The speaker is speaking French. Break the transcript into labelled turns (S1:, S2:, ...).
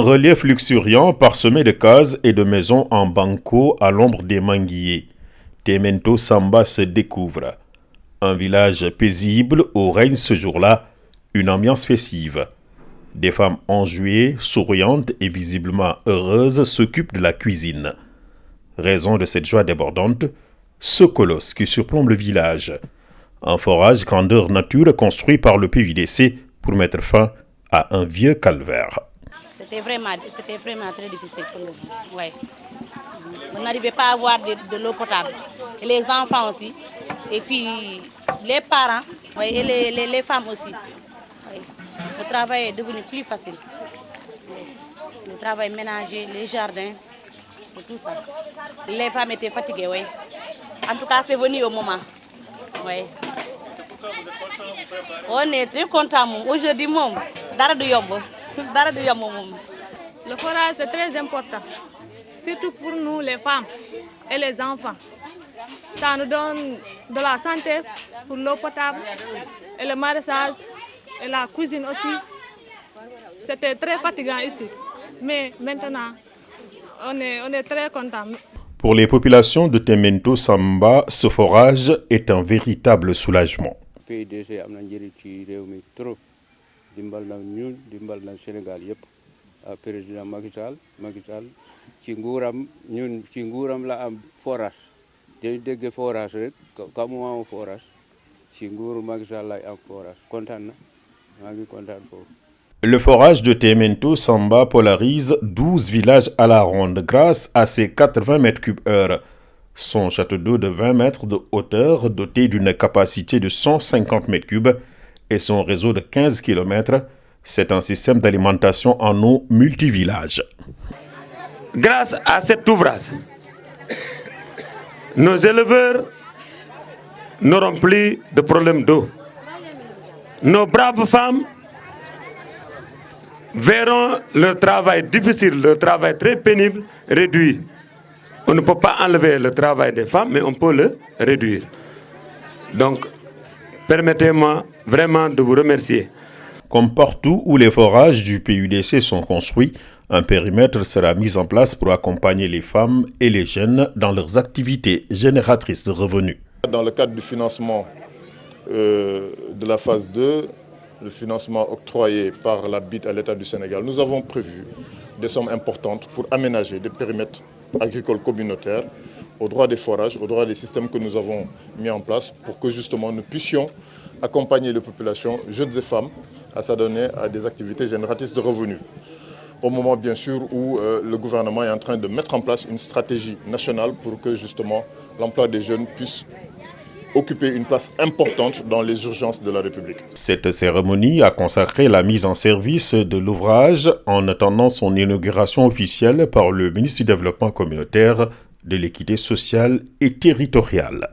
S1: Un relief luxuriant parsemé de cases et de maisons en banco à l'ombre des manguiers. Temento Samba se découvre. Un village paisible où règne ce jour-là une ambiance festive. Des femmes enjouées, souriantes et visiblement heureuses s'occupent de la cuisine. Raison de cette joie débordante, ce colosse qui surplombe le village. Un forage grandeur nature construit par le PUDC pour mettre fin à un vieux calvaire.
S2: C'était vraiment très difficile pour nous. Ouais. On n'arrivait pas à avoir de l'eau potable. Et les enfants aussi. Et puis les parents ouais, et les femmes aussi. Ouais. Le travail est devenu plus facile. Ouais. Le travail ménager, les jardins, et tout ça. Les femmes étaient fatiguées, oui. En tout cas, c'est venu au moment. Ouais. On est très contents. Aujourd'hui,
S3: le forage c'est très important, surtout pour nous les femmes et les enfants. Ça nous donne de la santé pour l'eau potable et le maraîchage et la cuisine aussi. C'était très fatigant ici, mais maintenant on est très contents.
S1: Pour les populations de Temento Samba, ce forage est un véritable soulagement.
S4: PUDC am na njëriñ ci réew mi trop dimbal na ñun dimbal na Sénégal yëpp président Macky Sall ci nguuram ñun ci nguuram la am forage dañu dégg forage rek ka mu am forage ci nguuru Macky Sall lay am forage kontaan na maa ngi kontaan foofu.
S1: Le forage de Temento Samba polarise 12 villages à la ronde grâce à ses 80 mètres cubes heure. Son château d'eau de 20 mètres de hauteur doté d'une capacité de 150 mètres cubes et son réseau de 15 km, c'est un système d'alimentation en eau multivillage.
S5: Grâce à cet ouvrage, nos éleveurs n'auront plus de problème d'eau. Nos braves femmes verront leur travail difficile, leur travail très pénible réduit. On ne peut pas enlever le travail des femmes, mais on peut le réduire. Donc, permettez-moi vraiment de vous remercier.
S1: Comme partout où les forages du PUDC sont construits, un périmètre sera mis en place pour accompagner les femmes et les jeunes dans leurs activités génératrices de revenus.
S6: Dans le cadre du financement de la phase 2, le financement octroyé par la BID à l'État du Sénégal, nous avons prévu des sommes importantes pour aménager des périmètres agricoles communautaires au droit des forages, au droit des systèmes que nous avons mis en place pour que justement nous puissions accompagner les populations, jeunes et femmes, à s'adonner à des activités génératrices de revenus. Au moment bien sûr où le gouvernement est en train de mettre en place une stratégie nationale pour que justement l'emploi des jeunes puisse occuper une place importante dans les urgences de la République.
S1: Cette cérémonie a consacré la mise en service de l'ouvrage en attendant son inauguration officielle par le ministre du Développement communautaire, de l'équité sociale et territoriale.